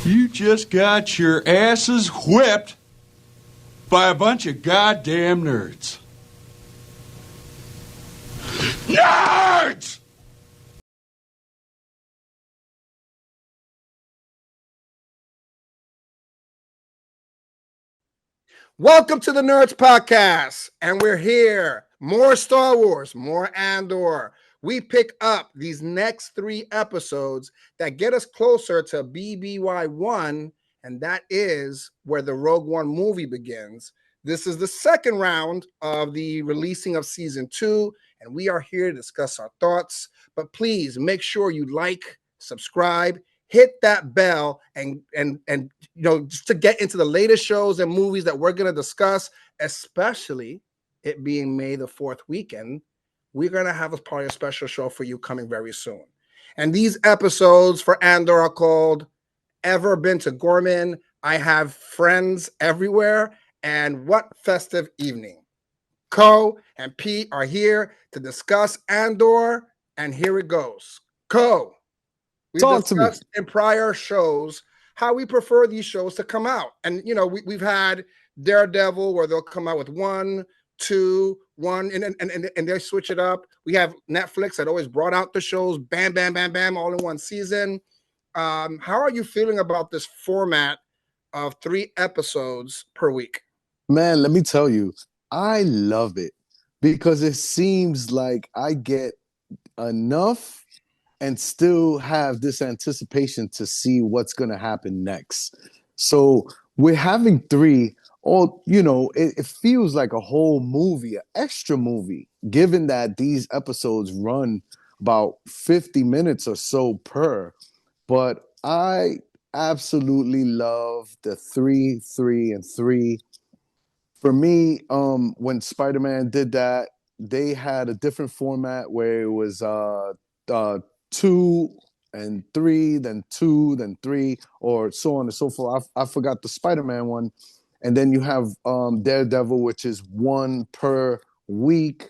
You just got your asses whipped by a bunch of goddamn nerds. Nerds! Welcome to the Nerds Podcast, and we're here. More Star Wars, more Andor. We pick up these next 3 episodes that get us closer to BBY1, and that is where the Rogue One movie begins. This is the second round of the releasing of season 2, and we are here to discuss our thoughts. But please make sure you like, subscribe, hit that bell, and just to get into the latest shows and movies that we're going to discuss, especially it being May the 4th weekend. We're going to have probably a special show for you coming very soon. And these episodes for Andor are called Ever Been to Gorman? I Have Friends Everywhere, and What Festive Evening. Co and Pete are here to discuss Andor, and here it goes. Co, we've Talk to me. discussed in prior shows how we prefer these shows to come out. And, we've had Daredevil where they'll come out with 1, 2, 1, and they switch it up. We have Netflix that always brought out the shows, bam, bam, bam, bam, all in one season. How are you feeling about this format of 3 episodes per week? Man, let me tell you, I love it because it seems like I get enough and still have this anticipation to see what's going to happen next. So we're having 3, or, it feels like a whole movie, an extra movie, given that these episodes run about 50 minutes or so per. But I absolutely love the 3, 3, and 3. For me, when Spider-Man did that, they had a different format where it was 2 and 3, then 2, then 3, or so on and so forth. I forgot the Spider-Man one. And then you have Daredevil, which is 1 per week.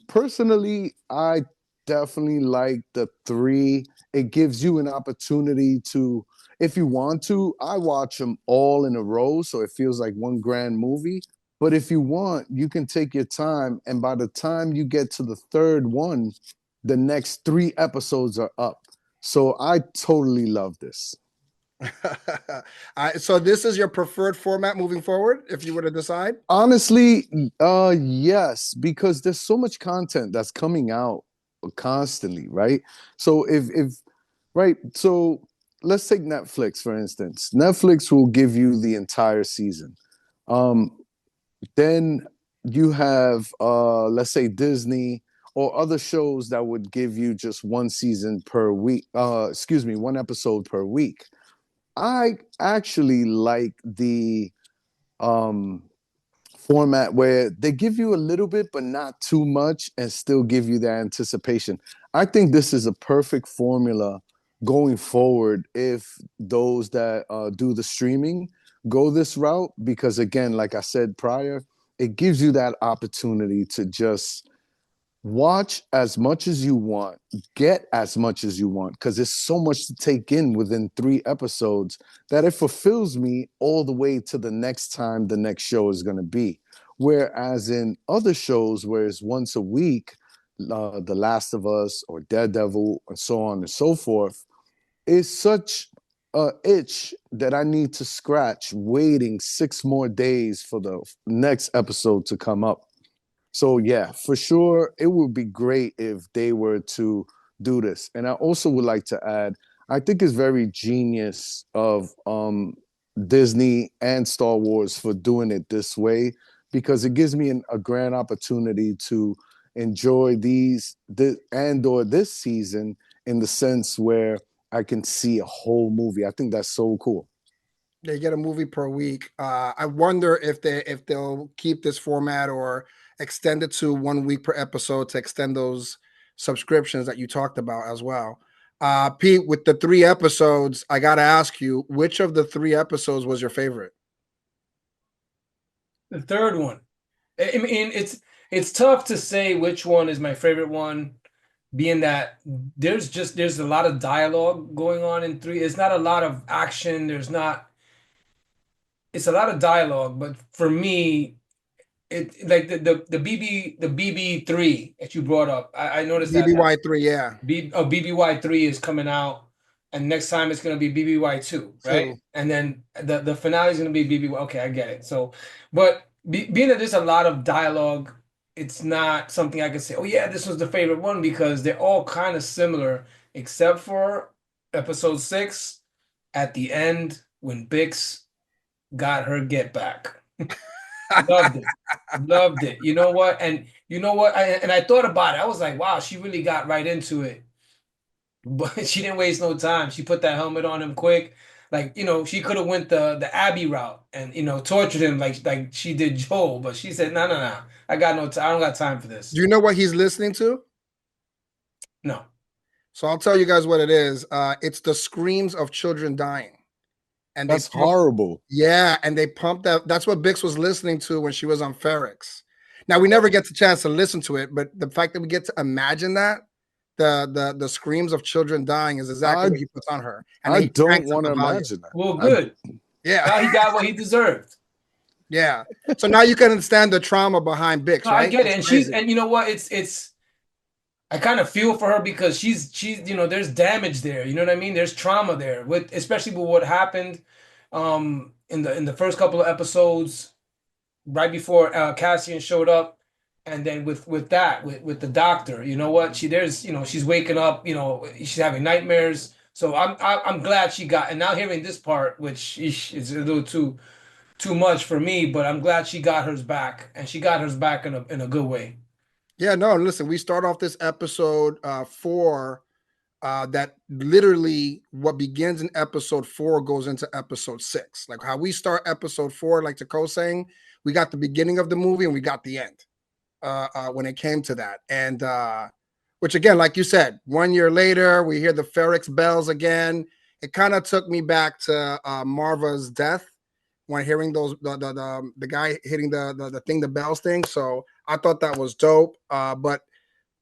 Personally, I definitely like the 3. It gives you an opportunity to, if you want to, I watch them all in a row, so it feels like one grand movie. But if you want, you can take your time, and by the time you get to the third one, the next 3 episodes are up. So I totally love this. So this is your preferred format moving forward, if you were to decide? Honestly, yes, because there's so much content that's coming out constantly, right? So if right, so let's take Netflix for instance. Netflix will give you the entire season. Um, then you have let's say Disney or other shows that would give you just 1 season per week. Excuse me, 1 episode per week. I actually like the um format where they give you a little bit but not too much and still give you that anticipation. I think this is a perfect formula going forward if those that do the streaming go this route, because again, like I said prior, it gives you that opportunity to just watch as much as you want, get as much as you want, because there's so much to take in within 3 episodes that it fulfills me all the way to the next time the next show is going to be. Whereas in other shows, where it's once a week, The Last of Us or Daredevil and so on and so forth, is such a itch that I need to scratch waiting 6 more days for the next episode to come up. So yeah, for sure, it would be great if they were to do this. And I also would like to add, I think it's very genius of Disney and Star Wars for doing it this way, because it gives me a grand opportunity to enjoy this Andor this season in the sense where I can see a whole movie. I think that's so cool. They get a movie per week. I wonder if they'll keep this format or extend it to 1 week per episode to extend those subscriptions that you talked about as well. Pete, with the 3 episodes, I got to ask you, which of the 3 episodes was your favorite? The third one. I mean, it's tough to say which one is my favorite one being that there's a lot of dialogue going on in 3. It's not a lot of action. There's not. It's a lot of dialogue, but for me, it like the BB3 that you brought up. I noticed that BBY3, yeah. BBY3 is coming out, and next time it's gonna be BBY2, right? Two. And then the finale is gonna be BBY. Okay, I get it. So, but being that there's a lot of dialogue, it's not something I can say. Oh yeah, this was the favorite one because they're all kind of similar, except for episode 6 at the end when Bix got her get back. Loved it. Loved it. You know what? And you know what? I thought about it. I was like, wow, she really got right into it. But she didn't waste no time. She put that helmet on him quick. Like, she could have went the Abby route and, tortured him like she did Joel. But she said, no, no, no. I got no time. I don't got time for this. Do you know what he's listening to? No. So I'll tell you guys what it is. It's the screams of children dying. And That's horrible. Yeah, and they pumped that. That's what Bix was listening to when she was on Ferrex. Now we never get the chance to listen to it, but the fact that we get to imagine that the screams of children dying is exactly what he puts on her. And I he don't cranks up want to the volume. imagine that. Well, good. Yeah, Now he got what he deserved. yeah. So now you can understand the trauma behind Bix, No, right? I get it. It's And you know what? It's I kind of feel for her because she's there's damage there. You know what I mean? There's trauma there with especially with what happened in the first couple of episodes right before Cassian showed up, and then with that with the doctor. You know what? She's waking up. She's having nightmares. So I'm glad she got. And now hearing this part, which is a little too much for me, but I'm glad she got hers back, and she got hers back in a good way. Yeah, no, listen, we start off this episode 4 that literally what begins in episode 4 goes into episode 6. Like how we start episode 4, like Taco saying, we got the beginning of the movie and we got the end when it came to that. And which again, like you said, 1 year later, we hear the Ferrex bells again. It kind of took me back to Marva's death when hearing those the guy hitting the bells thing. So I thought that was dope. But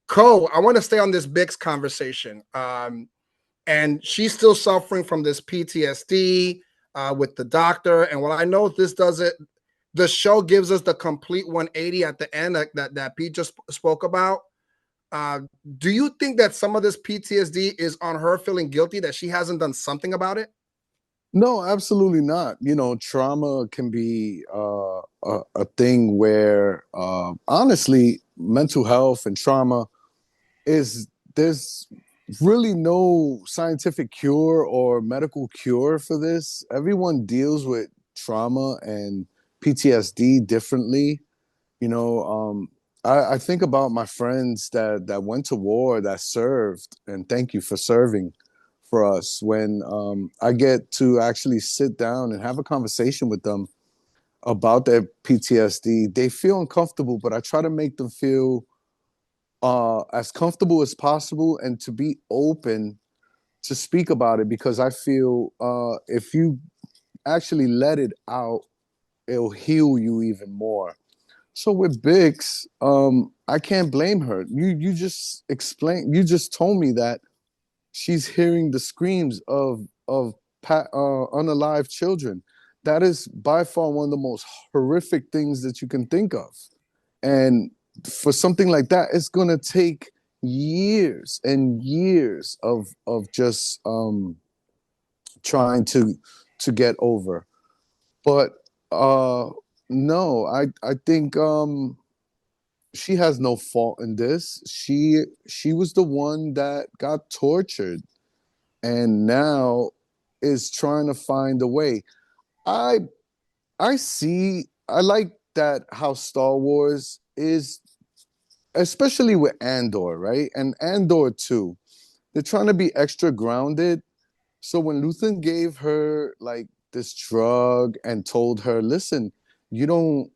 Co, I want to stay on this Bix conversation. And she's still suffering from this PTSD with the doctor. And what I know this does it, the show gives us the complete 180 at the end that Pete just spoke about. Do you think that some of this PTSD is on her feeling guilty that she hasn't done something about it? No, absolutely not. Trauma can be a thing where, honestly, mental health and trauma there's really no scientific cure or medical cure for this. Everyone deals with trauma and PTSD differently. I think about my friends that went to war, that served, and thank you for serving for us. When I get to actually sit down and have a conversation with them about their PTSD, they feel uncomfortable, but I try to make them feel as comfortable as possible and to be open to speak about it, because I feel if you actually let it out, it'll heal you even more. So with Bix, I can't blame her. You just told me that she's hearing the screams of unalive children. That is by far one of the most horrific things that you can think of. And for something like that, it's gonna take years and years of just trying to get over. But no, I think she has no fault in this. She was the one that got tortured and now is trying to find a way. I I like that how Star Wars is, especially with Andor, right? And Andor too. They're trying to be extra grounded. So when Luthen gave her like this drug and told her, listen, you don't,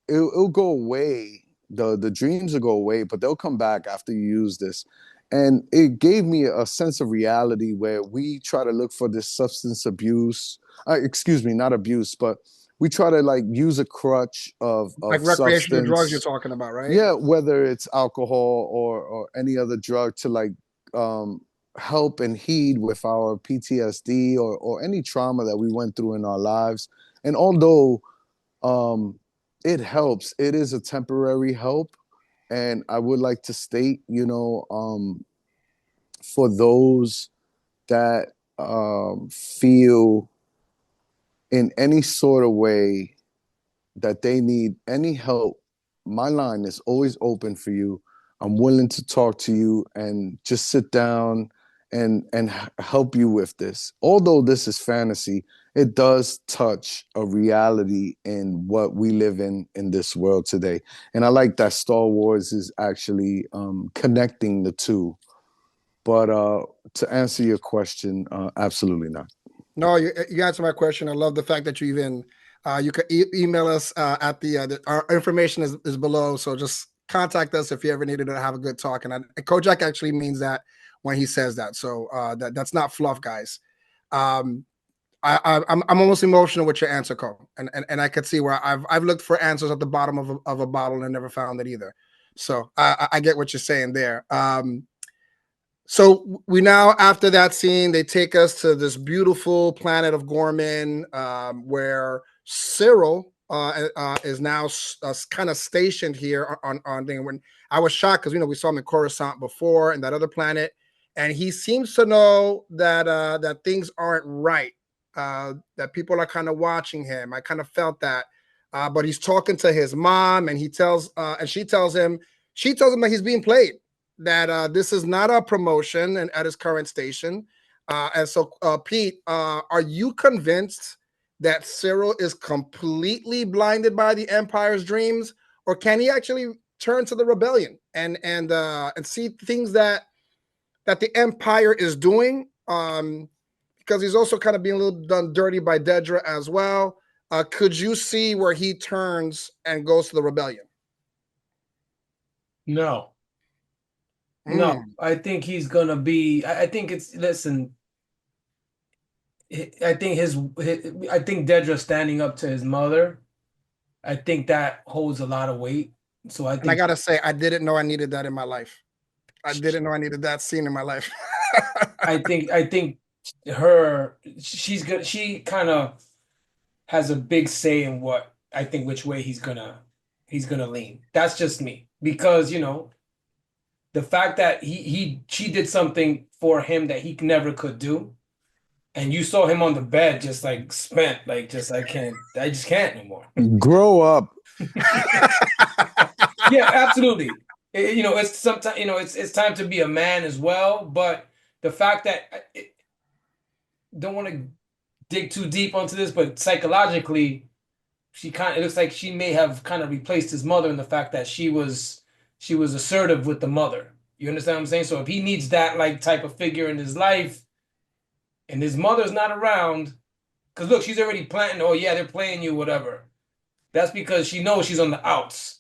it'll go away. The dreams will go away, but they'll come back after you use this. And it gave me a sense of reality where we try to look for this substance abuse, excuse me, not abuse, but we try to like use a crutch Like of recreational drugs you're substance. talking about, right? Yeah, whether it's alcohol or any other drug to like help and heed with our PTSD or any trauma that we went through in our lives. And although it helps, it is a temporary help. And I would like to state, for those that feel in any sort of way that they need any help, my line is always open for you. I'm willing to talk to you and just sit down and help you with this. Although this is fantasy, it does touch a reality in what we live in this world today. And I like that Star Wars is actually connecting the two. But to answer your question, absolutely not. No, you answered my question. I love the fact that you even you can email us at our information is below. So just contact us if you ever needed to have a good talk. And Kojak actually means that when he says that. So that's not fluff, guys. I'm almost emotional with your answer, Cole, and I could see where I've looked for answers at the bottom of a bottle and never found it either. So I get what you're saying there. So we now, after that scene, they take us to this beautiful planet of Gorman, where Cyril is now kind of stationed here on thing. When I was shocked because we saw him in Coruscant before and that other planet, and he seems to know that that things aren't right, that people are kind of watching him. I kind of felt that, but he's talking to his mom, and she tells him that he's being played, that this is not a promotion and at his current station. And so, Pete, are you convinced that Cyril is completely blinded by the Empire's dreams, or can he actually turn to the rebellion and see things that the Empire is doing? Because he's also kind of being a little done dirty by Dedra as well. Could you see where he turns and goes to the rebellion? No. No, I think he's gonna be. I think it's. Listen, I think I think Dedra standing up to his mother. I think that holds a lot of weight. So I And I think gotta say, I didn't know I needed that in my life. I didn't know I needed that scene in my life. I think she's good. She kind of has a big say in what I think which way he's gonna lean. That's just me because the fact that she did something for him that he never could do, and you saw him on the bed just like spent, like just I just can't anymore. Grow up. Yeah, absolutely. It's sometimes it's time to be a man as well. But the fact that don't want to dig too deep onto this, but psychologically, it looks like she may have kind of replaced his mother in the fact that she was assertive with the mother. You understand what I'm saying? So if he needs that like type of figure in his life, and his mother's not around, because look, she's already planting. Oh yeah, they're playing you, whatever. That's because she knows she's on the outs.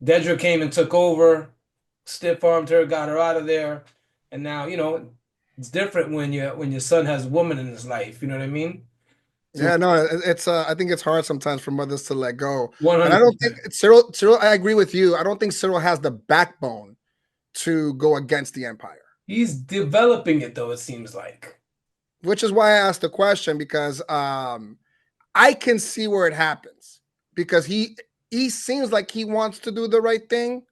Dedra came and took over, stiff armed her, got her out of there, and now it's different when your son has a woman in his life. You know what I mean? Yeah, no, it's I think it's hard sometimes for mothers to let go. And I don't 100%. think Cyril, I agree with you. I don't think Cyril has the backbone to go against the Empire. He's developing it though, it seems like. Which is why I asked the question, because I can see where it happens, because he seems like he wants to do the right thing,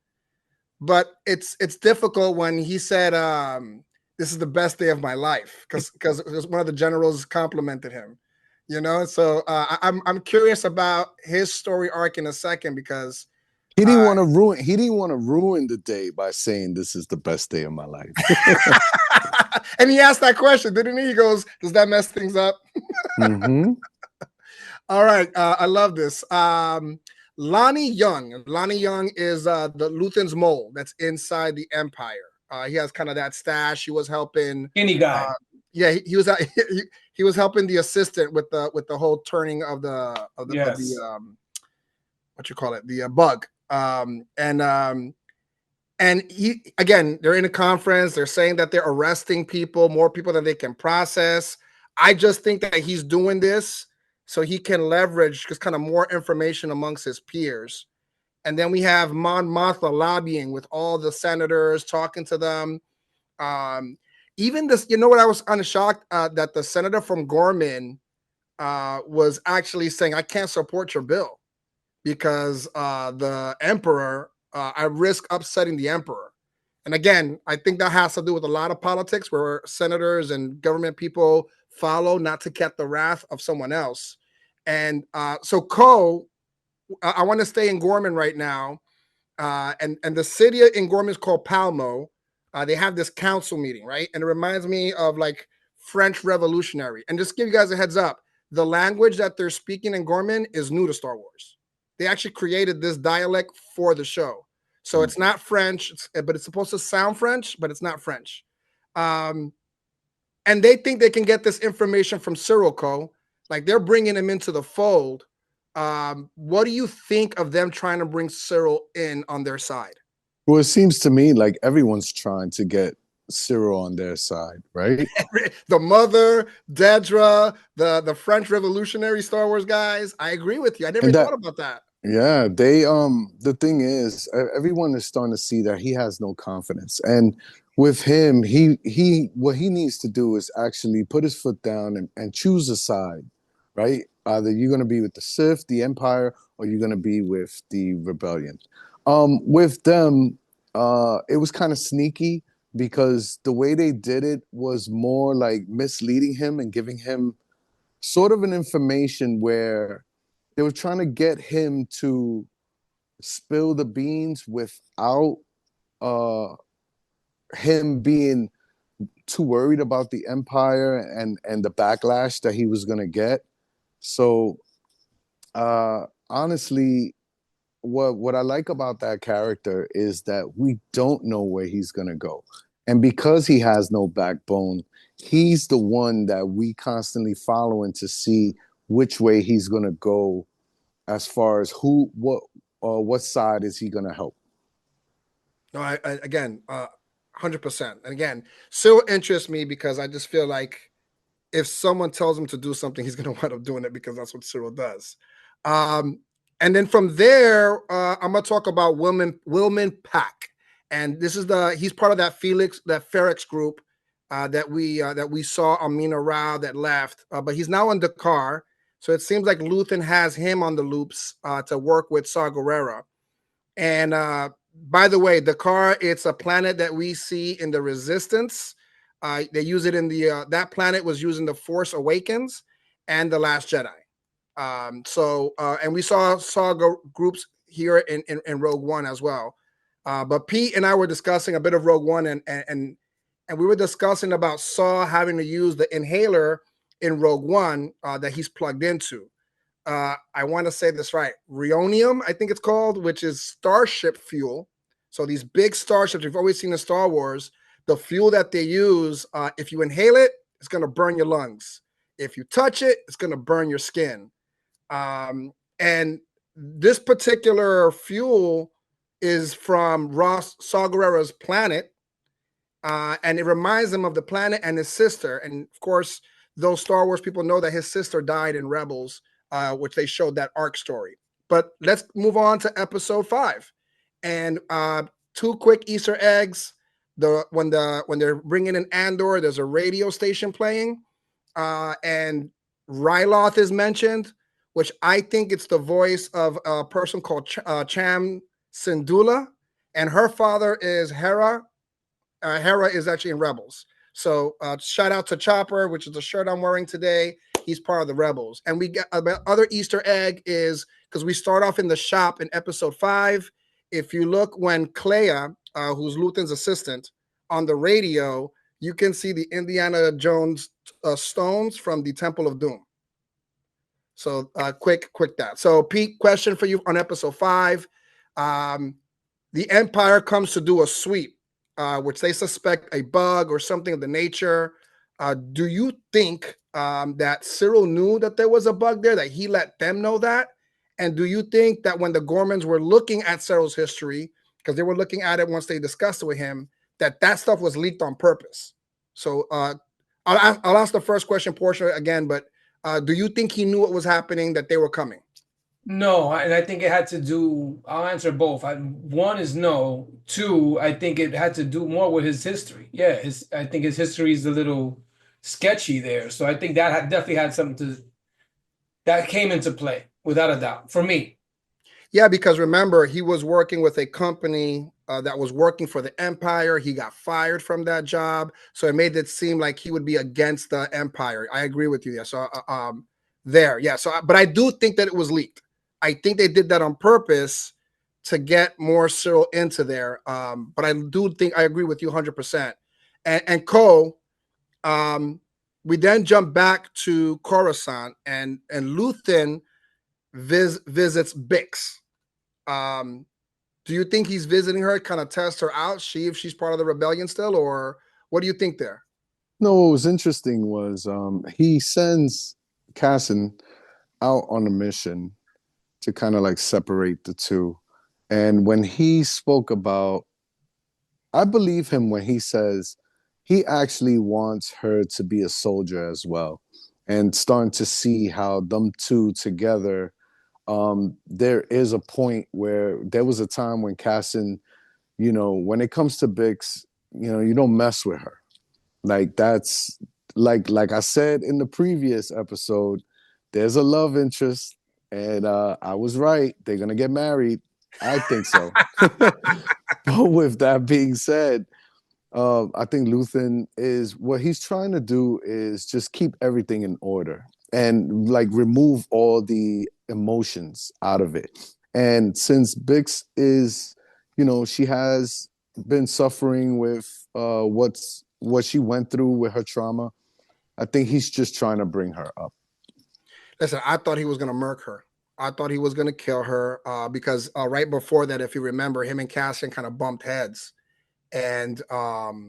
but it's difficult when he said this is the best day of my life, because one of the generals complimented him. So I'm curious about his story arc in a second, because he didn't want to ruin the day by saying this is the best day of my life. And he asked that question, didn't he? He goes, does that mess things up? Mm-hmm. All right. I love this. Lonnie Young is the Luthen's mole that's inside the Empire. He has kind of that stash. He was helping Any guy. Yeah, he was he was helping the assistant with the whole turning of the Yes. What you call it, the bug. And he, again, they're in a conference. They're saying that they're arresting people, more people than they can process. I just think that he's doing this so he can leverage just kind of more information amongst his peers. And then we have Mon Mothma lobbying with all the senators, talking to them. Even this, you know what, I was kind of shocked that the senator from Gorman was actually saying, I can't support your bill because the emperor, I risk upsetting the emperor. And again, I think that has to do with a lot of politics where senators and government people follow not to get the wrath of someone else. And so I want to stay in Gorman right now. And the city in Gorman is called Palmo. They have this council meeting, right? And it reminds me of like French Revolutionary. And just give you guys a heads up, the language that they're speaking in Gorman is new to Star Wars. They actually created this dialect for the show. So it's not French, but it's supposed to sound French, but it's not French. And they think they can get this information from Cyril Co. Like they're bringing him into the fold. What do you think of them trying to bring Cyril in on their side? Well, it seems to me like everyone's trying to get Cyril on their side, right? The mother, Dedra, the French Revolutionary Star Wars guys. I agree with you. I never And thought that, about that. yeah, they the thing is, everyone is starting to see that he has no confidence. And with him, he what he needs to do is actually put his foot down and choose a side, right? Either you're gonna be with the Sith, the Empire, or you're gonna be with the rebellion. With them, it was kind of sneaky because the way they did it was more like misleading him and giving him sort of an information where they were trying to get him to spill the beans without uh, him being too worried about the empire and the backlash that he was going to get. So honestly, what I like about that character is that we don't know where he's going to go. And because he has no backbone, he's the one that we constantly following to see which way he's going to go as far as what side is he going to help. No, I again, 100%. And again, Cyril interests me because I just feel like if someone tells him to do something, he's going to wind up doing it because that's what Cyril does. And then from there, I'm going to talk about Wilman Pack. And this is he's part of that Ferrex group that we saw on Mina Rao that left, but he's now in Dakar. So it seems like Luthen has him on the loops to work with Saw Gerrera. And by the way, Dakar, it's a planet that we see in the Resistance. They use it in that planet was used in the Force Awakens and the Last Jedi. And we saw groups here in Rogue One as well. But Pete and I were discussing a bit of Rogue One, and we were discussing about Saw having to use the inhaler in Rogue One that he's plugged into. I want to say this right. Rhonium, I think it's called, which is starship fuel. So these big starships, you've always seen in Star Wars, the fuel that they use, if you inhale it, it's going to burn your lungs. If you touch it, it's going to burn your skin. And this particular fuel is from Saw Gerrera's planet, and it reminds him of the planet and his sister. And of course, those Star Wars people know that his sister died in Rebels, which they showed that arc story. But let's move on to episode 5. And two quick Easter eggs. When they're bringing in Andor, there's a radio station playing, and Ryloth is mentioned, which I think it's the voice of a person called Cham Syndulla, and her father is Hera. Hera is actually in Rebels. So shout out to Chopper, which is the shirt I'm wearing today. He's part of the Rebels. And we get other Easter egg is because we start off in the shop in episode 5. If you look when Clea, who's Luthen's assistant, on the radio, you can see the Indiana Jones stones from the Temple of Doom. So quick that. So Pete, question for you on episode 5. The Empire comes to do a sweep, which they suspect a bug or something of the nature. Do you think that Cyril knew that there was a bug there, that he let them know that? And do you think that when the Gormans were looking at Cyril's history, because they were looking at it once they discussed it with him, that stuff was leaked on purpose? So I'll ask the first question portion again, but Do you think he knew what was happening, that they were coming? No, and I think it had to do. I'll answer both. One is no. Two, I think it had to do more with his history. Yeah, I think his history is a little sketchy there. So I think that definitely had something to that came into play without a doubt for me. Yeah, because remember, he was working with a company that was working for the Empire. He got fired from that job, so it made it seem like he would be against the Empire. I agree with you there. So, yeah. So, but I do think that it was leaked. I think they did that on purpose to get more Cyril into there. But I do think I agree with you 100%. And Cole, we then jump back to Coruscant, and Luthen visits Bix. Do you think he's visiting her, kind of test her out, see if she's part of the rebellion still, or what do you think there? No, what was interesting was he sends Cassin out on a mission to kind of like separate the two. And when he spoke about, I believe him when he says he actually wants her to be a soldier as well. And starting to see how them two together, there is a point where there was a time when Cassin, when it comes to Bix, you don't mess with her. Like that's like I said in the previous episode, there's a love interest, and I was right. They're gonna get married. I think so. But with that being said, I think Luthen is what he's trying to do is just keep everything in order and like remove all the emotions out of it. And since Bix is, she has been suffering with what she went through with her trauma, I think he's just trying to bring her up. Listen, I thought he was going to murk her. I thought he was going to kill her because right before that, if you remember, him and Cassian kind of bumped heads, and But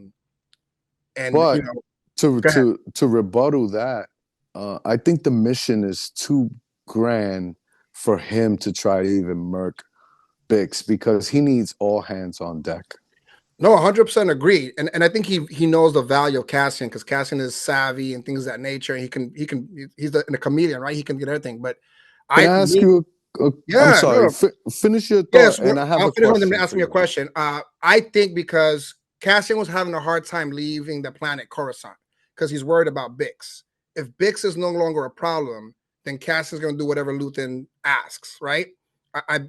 to go ahead. to rebuttal that, I think the mission is too grand for him to try to even murk Bix because he needs all hands on deck. No, 100% agreed, and I think he knows the value of Cassian because Cassian is savvy and things of that nature. He's a comedian, right? He can get everything. But Can I ask you? I'm yeah, sorry. no, Finish your yes, thought, and I have I'll a finish on them to question ask for me a you. question. I think because Cassian was having a hard time leaving the planet Coruscant because he's worried about Bix. If Bix is no longer a problem, then Cassian's going to do whatever Luthen asks, right?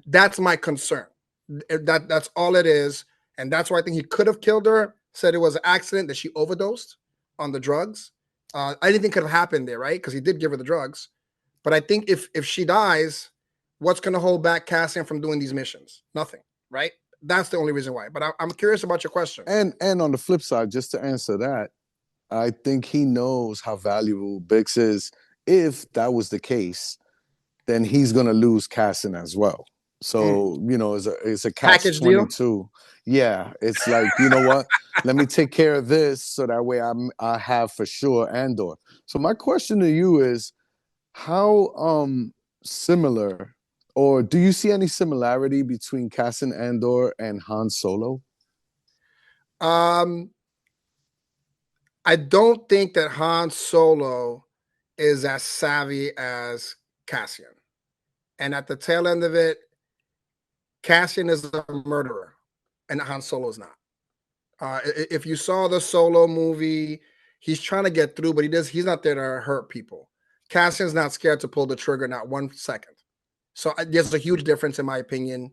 That's my concern. That's all it is, and that's why I think he could have killed her. Said it was an accident that she overdosed on the drugs. Anything could have happened there, right? Because he did give her the drugs. But I think if she dies, what's going to hold back Cassian from doing these missions? Nothing, right? That's the only reason why. But I'm curious about your question. And on the flip side, just to answer that, I think he knows how valuable Bix is. If that was the case, then he's gonna lose Cassin as well. So it's a catch Package deal. 22. Yeah, it's like what? Let me take care of this so that way I have for sure Andor. So my question to you is, how similar, or do you see any similarity between Cassin Andor and Han Solo? Um, I don't think that Han Solo is as savvy as Cassian. And at the tail end of it, Cassian is a murderer, and Han Solo is not. If you saw the Solo movie, he's trying to get through, but he's not there to hurt people. Cassian's not scared to pull the trigger, not 1 second. So there's a huge difference, in my opinion,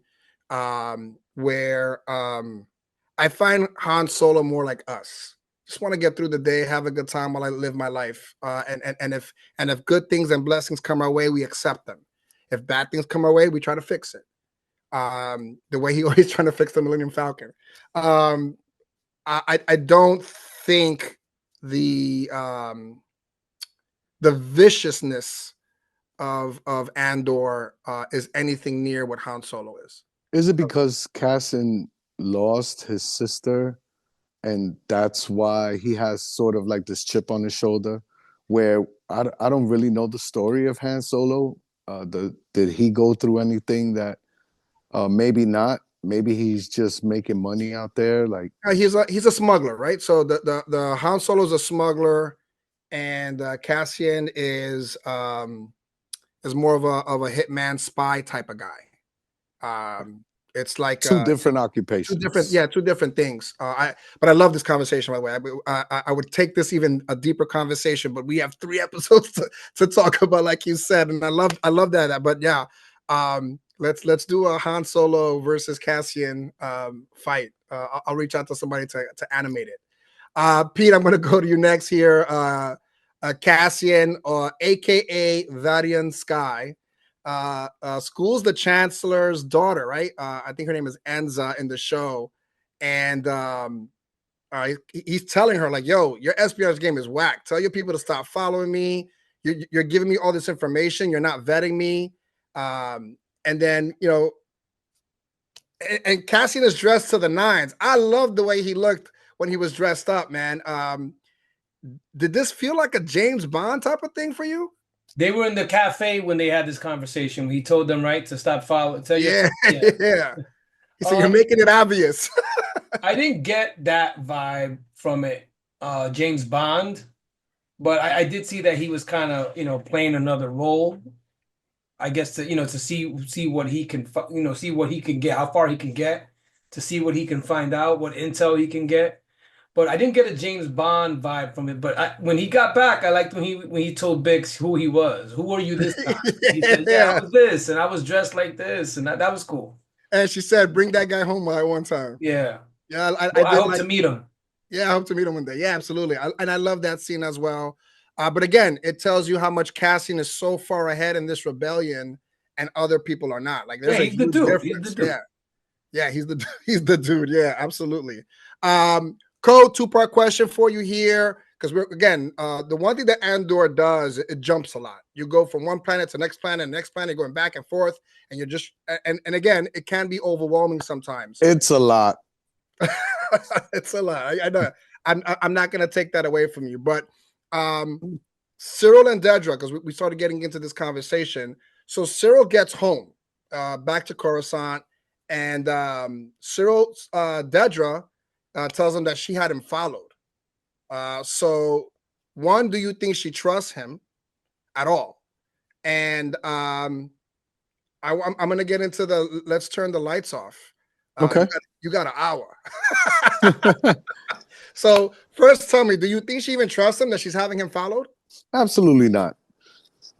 where I find Han Solo more like us. Just want to get through the day, have a good time while I live my life. And if good things and blessings come our way, we accept them. If bad things come our way, we try to fix it. The way he always trying to fix the Millennium Falcon. I don't think the viciousness of Andor is anything near what Han Solo is. Is it because Cassin lost his sister, and that's why he has sort of like this chip on his shoulder? Where I don't really know the story of Han Solo. Did he go through anything that maybe not? Maybe he's just making money out there. Like He's a smuggler, right? So the Han Solo is a smuggler. and Cassian is more of a hitman spy type of guy. It's like Two different two occupations. different things. But I love this conversation, by the way. I would take this even a deeper conversation, but we have 3 episodes to talk about, like you said, and I love that. But yeah, let's do a Han Solo versus Cassian fight. I'll reach out to somebody to animate it. Pete, I'm going to go to you next here. Cassian, aka Varian Sky, school's the chancellor's daughter, right? I think her name is Enza in the show, and he's telling her like, "Yo, your espionage game is whack. Tell your people to stop following me. You're giving me all this information. You're not vetting me." And then and Cassian is dressed to the nines. I love the way he looked when he was dressed up, man. Did this feel like a James Bond type of thing for you? They were in the cafe when they had this conversation. He told them, right, to stop following. Yeah. He said, "You're making it obvious." I didn't get that vibe from it, James Bond, but I did see that he was kind of, playing another role. I guess to see what he can, see what he can get, how far he can get, to see what he can find out, what intel he can get. But I didn't get a James Bond vibe from it. But when he got back, I liked when he told Biggs who he was. Who are you this time? He said, "Yeah, I was this, and I was dressed like this," and that was cool. And she said, "Bring that guy home by one time." Yeah. Yeah, I hope to meet him. Yeah, I hope to meet him one day. Yeah, absolutely. And I love that scene as well. But again, it tells you how much Cassian is so far ahead in this rebellion, and other people are not. Like, there's a he's the huge dude. difference. He's the dude. Yeah, he's the dude. Yeah, absolutely. Code, 2-part question for you here, because we're again the one thing that Andor does, it jumps a lot. You go from one planet to next planet, going back and forth, and you're just and again, it can be overwhelming sometimes. It's a lot. It's a lot. I know. I'm not going to take that away from you, but Cyril and Dedra, because we started getting into this conversation. So Cyril gets home, back to Coruscant, and Cyril, Dedra, tells him that she had him followed. So, one, do you think she trusts him at all? And I'm going to get into the let's turn the lights off. Okay. You got an hour. So first, tell me, do you think she even trusts him, that she's having him followed? Absolutely not.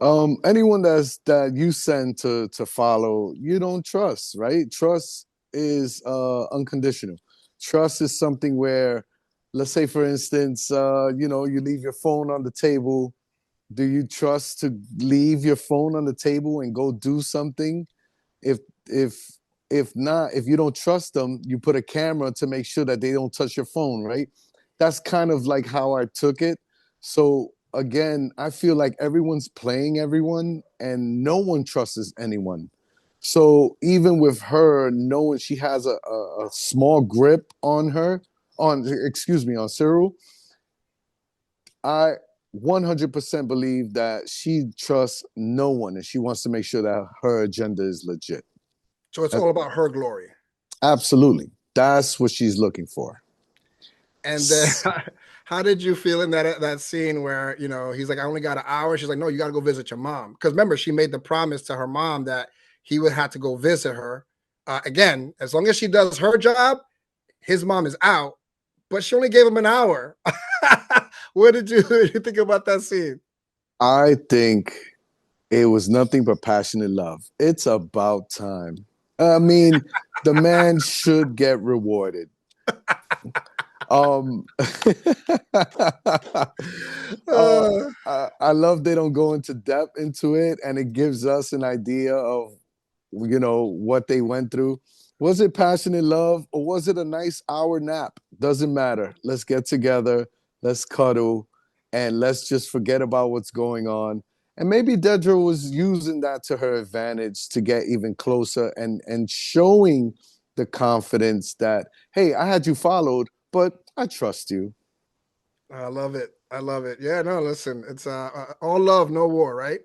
Anyone that you send to follow, you don't trust, right? Trust is unconditional. Trust is something where, let's say, for instance, you leave your phone on the table. Do you trust to leave your phone on the table and go do something? If not, if you don't trust them, you put a camera to make sure that they don't touch your phone, right? That's kind of like how I took it. So again, I feel like everyone's playing everyone and no one trusts anyone. So even with her knowing she has a small grip on on Cyril, I 100% believe that she trusts no one and she wants to make sure that her agenda is legit. So it's all about her glory. Absolutely. That's what she's looking for. And then, how did you feel in that scene where, he's like, "I only got an hour." She's like, "No, you got to go visit your mom." Because remember, she made the promise to her mom that he would have to go visit her. Again, as long as she does her job, his mom is out. But she only gave him an hour. What did you think about that scene? I think it was nothing but passionate love. It's about time. I mean, the man should get rewarded. I love they don't go into depth into it, and it gives us an idea of what they went through. Was it passionate love or was it a nice hour nap? Doesn't matter. Let's get together, let's cuddle, and let's just forget about what's going on. And maybe Dedra was using that to her advantage to get even closer and showing the confidence that, hey, I had you followed, but I trust you. I love it. I love it. Yeah, no, listen, it's all love, no war, right?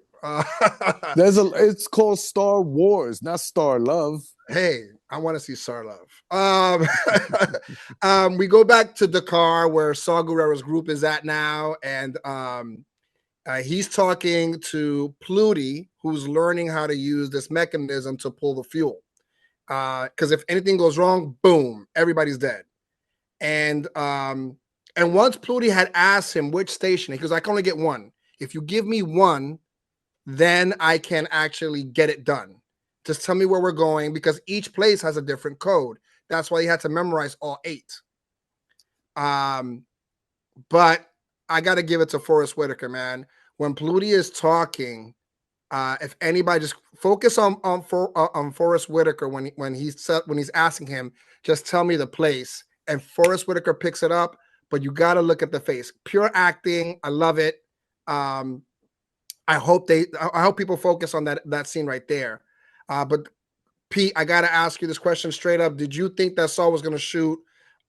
It's called Star Wars, not Star Love. Hey, I want to see Sarlov. We go back to Dakar, where Saw Gerrera's group is at now, and he's talking to Pluty, who's learning how to use this mechanism to pull the fuel. Because if anything goes wrong, boom, everybody's dead. And once Pluty had asked him which station, he goes, I can only get one. If you give me one, then I can actually get it done. Just tell me where we're going, because each place has a different code. That's why he had to memorize all 8. But I got to give it to Forrest Whitaker, man. When Pluty is talking, if anybody just focus on Forrest Whitaker when he's asking him, just tell me the place, and Forrest Whitaker picks it up. But you got to look at the face. Pure acting. I love it. I hope people focus on that scene right there. But Pete, I got to ask you this question straight up. Did you think that Saul was going to shoot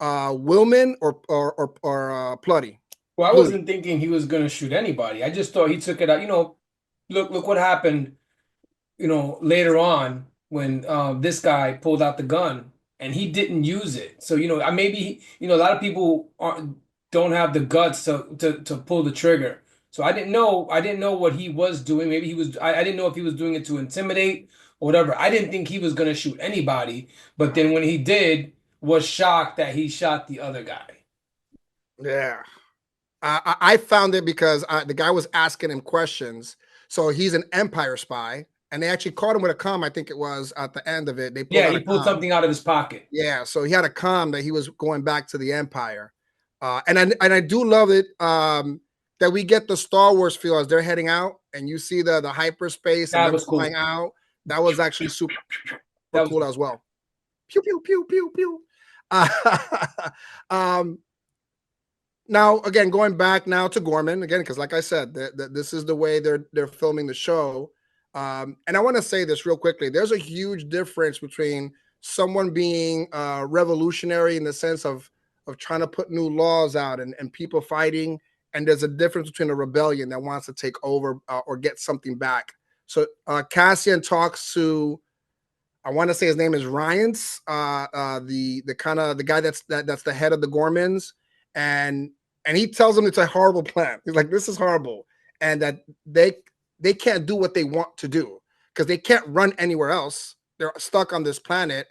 Willman or Plutty? Well, I wasn't thinking he was going to shoot anybody. I just thought he took it out. You know, look what happened, you know, later on when this guy pulled out the gun and he didn't use it. So, you know, maybe, you know, a lot of people don't have the guts to pull the trigger. So I didn't know what he was doing. Maybe he was, I didn't know if he was doing it to intimidate or whatever. I didn't think he was going to shoot anybody. But then when he did, was shocked that he shot the other guy. Yeah. I found it because the guy was asking him questions. So he's an Empire spy, and they actually caught him with a comm. I think it was at the end of it. They he pulled something out of his pocket. Yeah, so he had a comm that he was going back to the Empire, and I do love it that we get the Star Wars feel as they're heading out, and you see the hyperspace and them flying out. That was actually super cool as well. Pew pew pew pew pew. Now, again, going back now to Gorman again, because like I said, this is the way they're filming the show. And I want to say this real quickly. There's a huge difference between someone being revolutionary in the sense of trying to put new laws out and people fighting, and there's a difference between a rebellion that wants to take over or get something back. So Cassian talks to, I want to say his name is Ryans, the kind of the guy that's the head of the Gormans. And he tells them it's a horrible plan. He's like, this is horrible. And that they can't do what they want to do because they can't run anywhere else. They're stuck on this planet,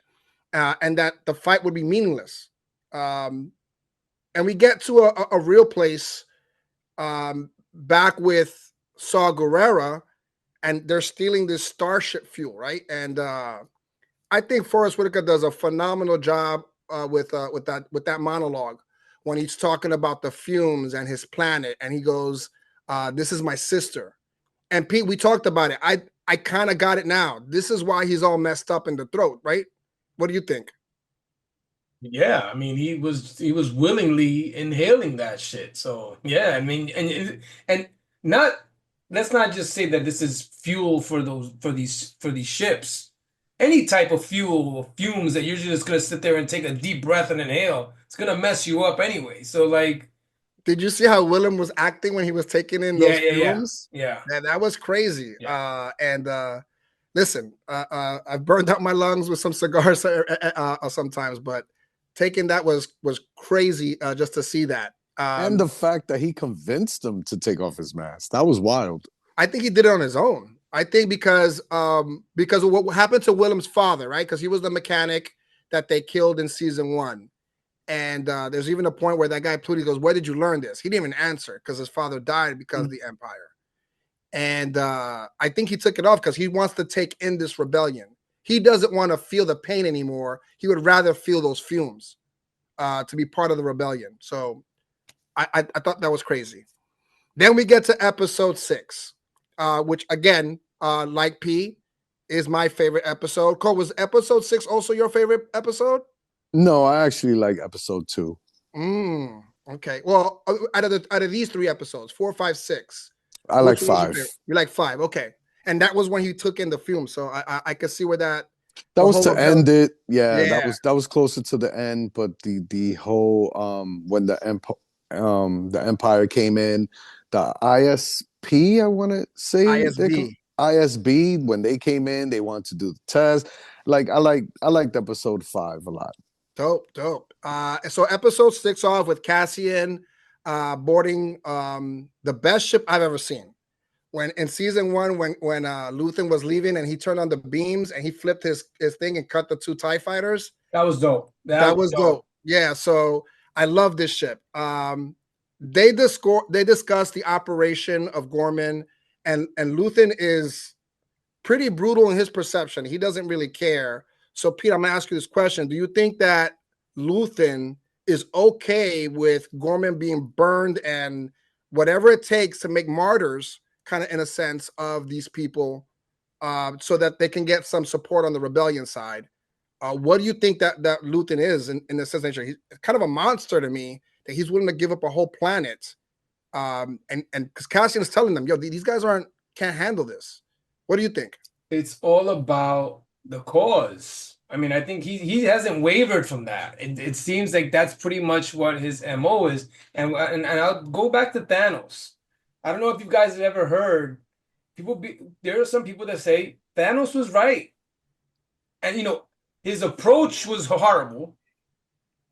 and that the fight would be meaningless. And we get to a real place back with Saw Gerrera, and they're stealing this starship fuel, right? And I think Forrest Whitaker does a phenomenal job with that monologue when he's talking about the fumes and his planet, and he goes, this is my sister. And Pete, we talked about it. I kind of got it now. This is why he's all messed up in the throat, right? What do you think? Yeah, I mean, he was willingly inhaling that shit. So yeah, I mean, and not, let's not just say that this is fuel for these ships. Any type of fuel or fumes that you're just gonna sit there and take a deep breath and inhale, it's gonna mess you up anyway. So like, did you see how Willem was acting when he was taking in those fumes? Yeah. Man, that was crazy. Yeah. Listen, I've burned out my lungs with some cigars sometimes, but taking that was crazy just to see that. And the fact that he convinced them to take off his mask, that was wild. I think he did it on his own. I think because of what happened to Willem's father, right? Because he was the mechanic that they killed in season 1. And there's even a point where that guy Pluty goes, where did you learn this? He didn't even answer because his father died because of the Empire. And I think he took it off because he wants to take in this rebellion. He doesn't want to feel the pain anymore. He would rather feel those fumes to be part of the rebellion. So I thought that was crazy. Then we get to episode 6. Which again, like P, is my favorite episode. Cole, was episode 6 also your favorite episode? No, I actually like episode 2. Okay. Well, out of these 3 episodes, 4, 5, 6. I like 5. You like 5, okay. And that was when he took in the film. So I could see where that was to end it. Yeah, that was closer to the end. But the whole when the Empire came in, the ISP, I want to say ISB. ISB, when they came in, they wanted to do the test. Like I liked episode 5 a lot. Dope. So episode 6 off with Cassian boarding the best ship I've ever seen. When in season 1, when Luthen was leaving and he turned on the beams and he flipped his thing and cut the 2 TIE fighters. That was dope. That was dope. Yeah, so I love this ship. They discussed the operation of Gorman, and Luthen is pretty brutal in his perception. He doesn't really care. So, Pete, I'm gonna ask you this question: do you think that Luthen is okay with Gorman being burned and whatever it takes to make martyrs, kind of in a sense, of these people, so that they can get some support on the rebellion side? What do you think that Luthen is in the sense nature? He's kind of a monster to me, that he's willing to give up a whole planet. And because Cassian is telling them, yo, these guys can't handle this. What do you think? It's all about the cause. I mean, I think he hasn't wavered from that. It seems like that's pretty much what his MO is. And I'll go back to Thanos. I don't know if you guys have ever heard there are some people that say Thanos was right. And his approach was horrible.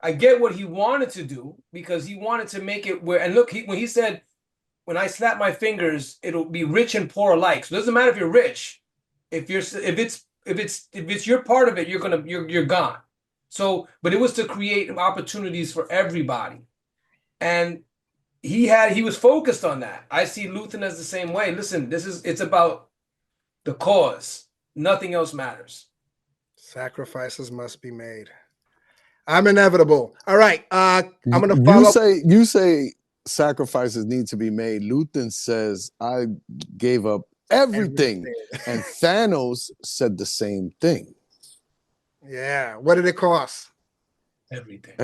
I get what he wanted to do because he wanted to make it where, and look, when he said, when I snap my fingers, it'll be rich and poor alike. So it doesn't matter if you're rich. If it's your part of it, you're gone. So, but it was to create opportunities for everybody. And he was focused on that. I see Luthen as the same way. Listen, it's about the cause. Nothing else matters. Sacrifices must be made. I'm inevitable. All right. I'm going to follow. You say sacrifices need to be made. Luthen says, I gave up everything. And Thanos said the same thing. Yeah. What did it cost? Everything.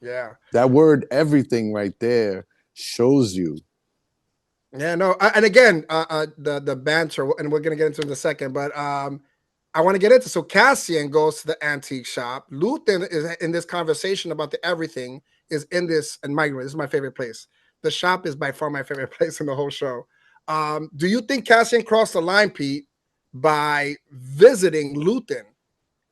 Yeah. That word everything right there shows you. Yeah, no. And again, the banter, and we're going to get into it in a second, but I want to get into. So Cassian goes to the antique shop. Luthen is in this conversation about the everything is in this, and this is my favorite place. The shop is by far my favorite place in the whole show. Do you think Cassian crossed the line, Pete, by visiting Luthen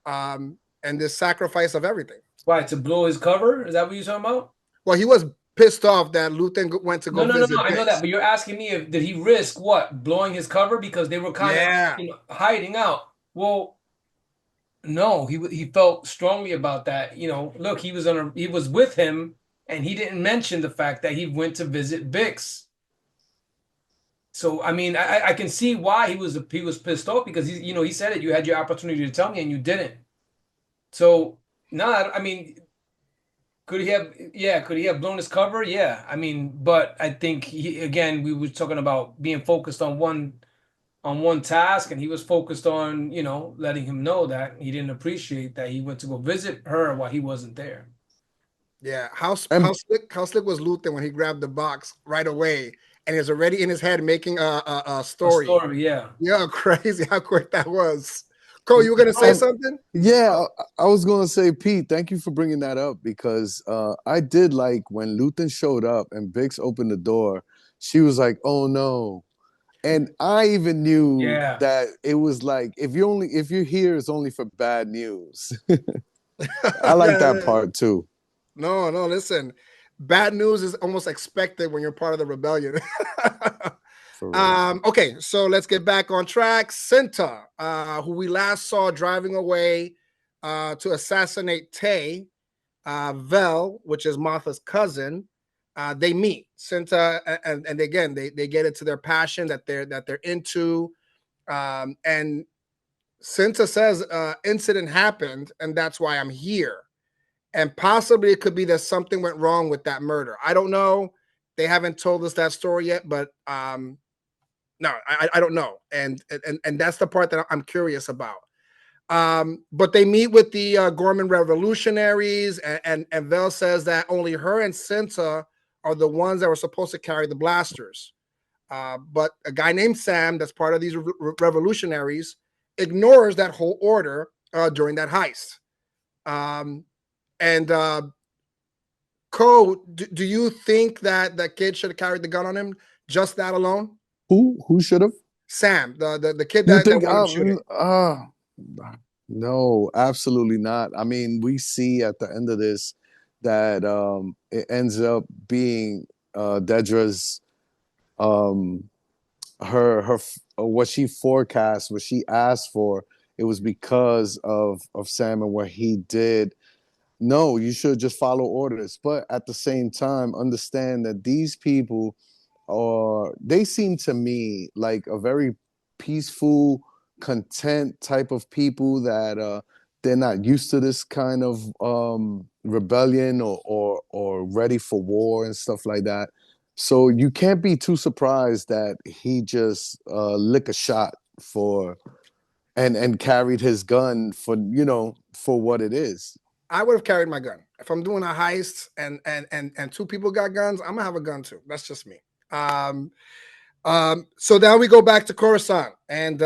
and this sacrifice of everything? Why, to blow his cover? Is that what you're talking about? Well, he was pissed off that Luthen went to go visit. No. I know that, but you're asking me did he risk what? Blowing his cover because they were kind of hiding out. Well, no, he felt strongly about that. Look, he was with him, and he didn't mention the fact that he went to visit Bix. So I mean, I can see why he was pissed off because he said it. You had your opportunity to tell me, and you didn't. So no, I mean, could he have blown his cover? Yeah, I mean, but I think we were talking about being focused on one task, and he was focused on letting him know that he didn't appreciate that he went to go visit her while he wasn't there. Yeah, how slick was Luthen when he grabbed the box right away, and he was already in his head making a story. A story, yeah. Yeah, crazy how quick that was. Cole, you were gonna say something? Yeah, I was gonna say, Pete, thank you for bringing that up because I did like when Luthen showed up and Bix opened the door. She was like, "Oh no." And I even knew that it was like if you're here, it's only for bad news. I like that part too. No, listen. Bad news is almost expected when you're part of the rebellion. Okay, so let's get back on track. Cinta, who we last saw driving away to assassinate Tay, Vel, which is Martha's cousin. They meet Cinta, and again they get into their passion that they're into, and Cinta says incident happened, and that's why I'm here, and possibly it could be that something went wrong with that murder. I don't know. They haven't told us that story yet, but no, I don't know, and that's the part that I'm curious about. But they meet with the Gorman revolutionaries, and Vel says that only her and Cinta are the ones that were supposed to carry the blasters. But a guy named Sam, that's part of these revolutionaries, ignores that whole order during that heist. Cole, do you think that that kid should have carried the gun on him? Just that alone? Who should have? Sam, the kid You that think wound up shooting. no, absolutely not. I mean, we see at the end of this that it ends up being Dedra's um what she forecast, what she asked for, it was because of Sam and what he did. No, you should just follow orders, but at the same time understand that these people are, they seem to me like a very peaceful, content type of people that they're not used to this kind of rebellion or ready for war and stuff like that. So you can't be too surprised that he just lick a shot for and carried his gun for, you know, for what it is. I would have carried my gun if I'm doing a heist and two people got guns. I'm gonna have a gun too. That's just me. Um, so now we go back to Coruscant, and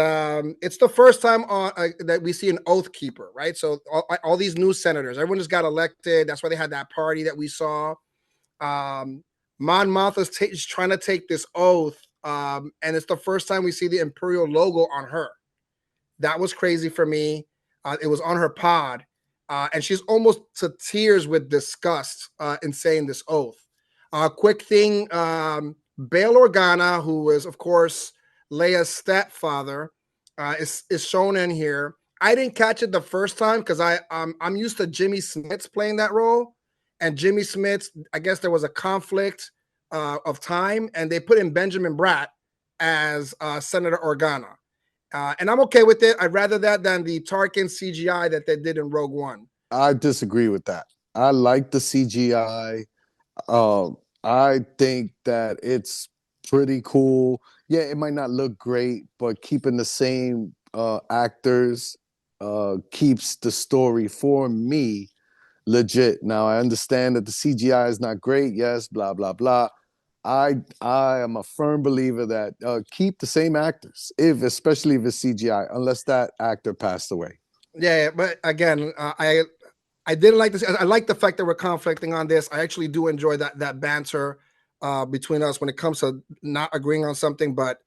it's the first time that we see an oath keeper, right? So all these new senators, everyone just got elected. That's why they had that party that we saw. Um, Mon Mothma's is trying to take this oath, and it's the first time we see the Imperial logo on her. That was crazy for me. It was on her pod, and she's almost to tears with disgust in saying this oath. Quick thing, Bail Organa, who is of course Leia's stepfather, is shown in here. I didn't catch it the first time because I'm used to Jimmy Smits playing that role, and Jimmy Smits, I guess there was a conflict of time, and they put in Benjamin Bratt as Senator Organa. And I'm okay with it. I'd rather that than the Tarkin CGI that they did in Rogue One. I disagree with that. I like the CGI. I think that it's pretty cool. Yeah, it might not look great, but keeping the same actors keeps the story for me legit. Now I understand that the CGI is not great. Yes, blah blah blah. I am a firm believer that keep the same actors, if especially if it's CGI, unless that actor passed away. Yeah, but again, I didn't like this. I like the fact that we're conflicting on this. I actually do enjoy that banter between us when it comes to not agreeing on something. But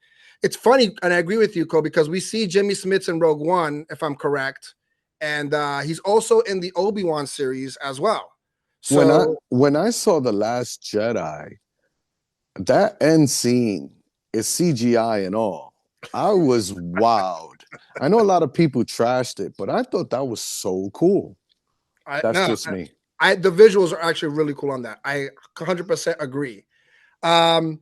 it's funny, and I agree with you, Cole, because we see Jimmy Smits in Rogue One, if I'm correct, and he's also in the Obi-Wan series as well. So When I saw The Last Jedi, that end scene is CGI and all. I was wowed. I know a lot of people trashed it, but I thought that was so cool. I That's no, just me. the visuals are actually really cool on that. I 100% agree. Um,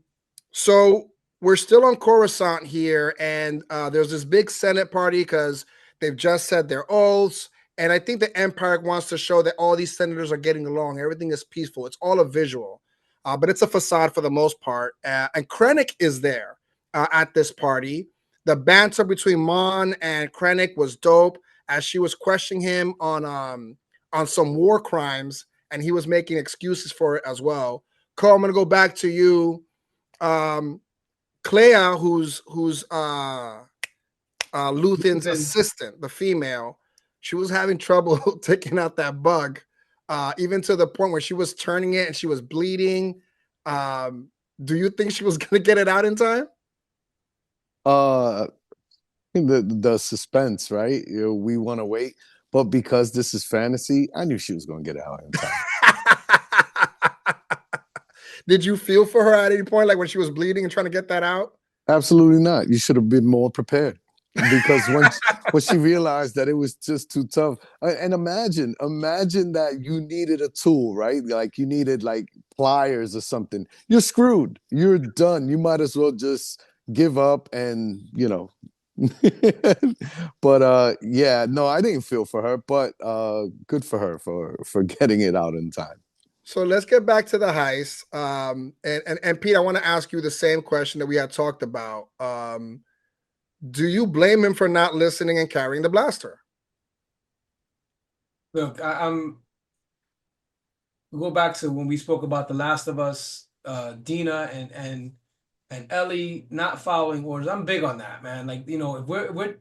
so we're still on Coruscant here, and there's this big Senate party because they've just said their oaths. And I think the Empire wants to show that all these senators are getting along. Everything is peaceful. It's all a visual, but it's a facade for the most part. And Krennic is there at this party. The banter between Mon and Krennic was dope as she was questioning him on some war crimes, and he was making excuses for it as well. Cole, I'm gonna go back to you. Um, Clea, who's Luthen's Luthen. assistant, the female, she was having trouble taking out that bug, even to the point where she was turning it and she was bleeding. Do you think she was gonna get it out in time? Uh the suspense, right? You know, we want to wait, but because this is fantasy, I knew she was going to get out in time. Did you feel for her at any point, like when she was bleeding and trying to get that out? Absolutely not. You should have been more prepared because when she realized that it was just too tough, and imagine that you needed a tool, right? Like you needed like pliers or something. You're screwed. You're done. You might as well just give up and but yeah, no, I didn't feel for her, but good for her for getting it out in time. So let's get back to the heist. And Pete, I want to ask you the same question that we had talked about. Do you blame him for not listening and carrying the blaster? Look, I'm go back to when we spoke about The Last of Us, Dina and Ellie not following orders. I'm big on that, man. Like, if we're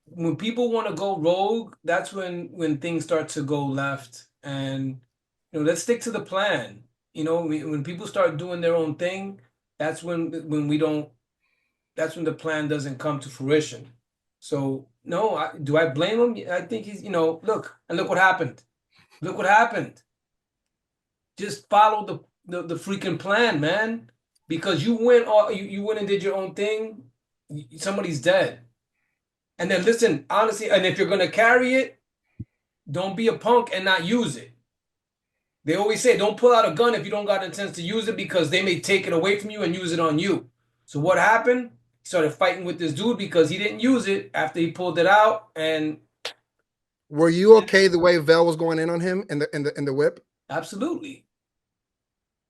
when people want to go rogue, that's when things start to go left. And let's stick to the plan. When people start doing their own thing, that's when we don't that's when the plan doesn't come to fruition. So no, do I blame him? I think he's, look what happened. Look what happened. Just follow the freaking plan, man. Because you went and did your own thing, somebody's dead. And then listen, honestly, and if you're gonna carry it, don't be a punk and not use it. They always say, don't pull out a gun if you don't got intent to use it because they may take it away from you and use it on you. So what happened? He started fighting with this dude because he didn't use it after he pulled it out. And were you okay the way Vel was going in on him in the whip? Absolutely.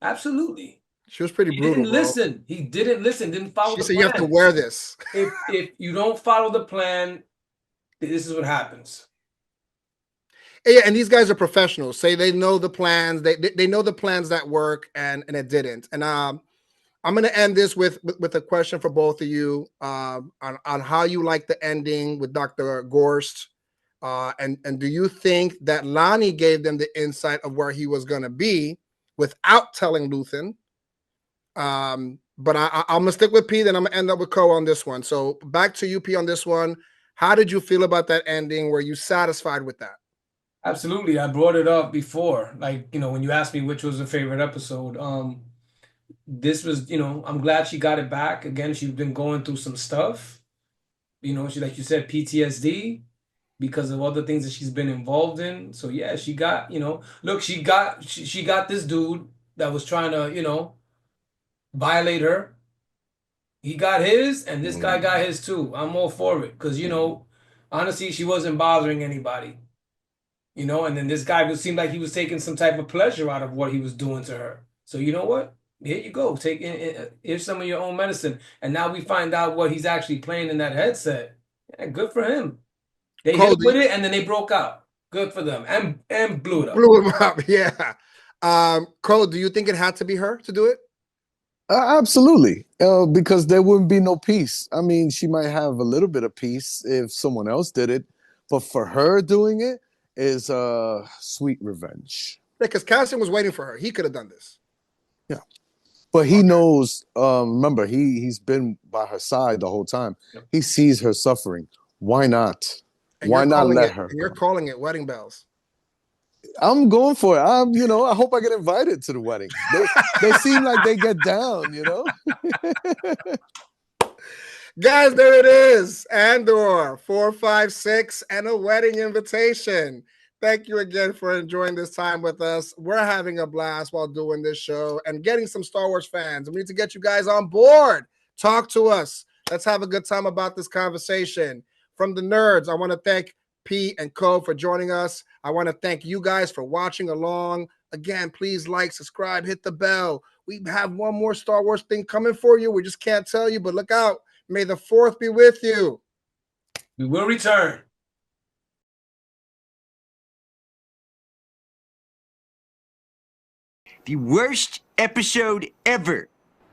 Absolutely. She was pretty brutal. He didn't listen. He didn't listen. Didn't follow the plan. She said, you have to wear this. If you don't follow the plan, this is what happens. Yeah, and these guys are professionals. Say they know the plans. They know the plans that work, and it didn't. And I'm going to end this with a question for both of you on how you like the ending with Dr. Gorst, and do you think that Lonnie gave them the insight of where he was going to be without telling Luthen? But I'm gonna stick with P, then I'm gonna end up with Co on this one. So back to you, P, on this one. How did you feel about that ending? Were you satisfied with that? Absolutely. I brought it up before. Like, when you asked me which was a favorite episode, this was, I'm glad she got it back. Again, she's been going through some stuff. She, like you said, PTSD because of other things that she's been involved in. So yeah, she got, look, she got this dude that was trying to, violate her. He got his, and this guy got his too. I'm all for it because honestly, she wasn't bothering anybody. And then this guy would seem like he was taking some type of pleasure out of what he was doing to her. So you know what? Here you go. Here's some of your own medicine. And now we find out what he's actually playing in that headset. Yeah, good for him. They hit with it and then they broke out. Good for them. And blew it up. Blew him up, yeah. Cole, do you think it had to be her to do it? Absolutely, because there wouldn't be no peace. I mean, she might have a little bit of peace if someone else did it, but for her doing it is sweet revenge. Yeah, because Cassian was waiting for her. He could have done this. Yeah, but he knows. Remember, he's been by her side the whole time. Yep. He sees her suffering. Why not? And Why not let her? And you're calling it wedding bells. I'm going for it. I hope I get invited to the wedding. They seem like they get down, Guys, there it is. Andor 456 and a wedding invitation. Thank you again for enjoying this time with us. We're having a blast while doing this show and getting some Star Wars fans. We need to get you guys on board. Talk to us. Let's have a good time about this conversation. From the nerds, I want to thank P and Co for joining us. I want to thank you guys for watching along. Again, please like, subscribe, hit the bell. We have one more Star Wars thing coming for you. We just can't tell you, but look out. May the 4th be with you. We will return. The worst episode ever.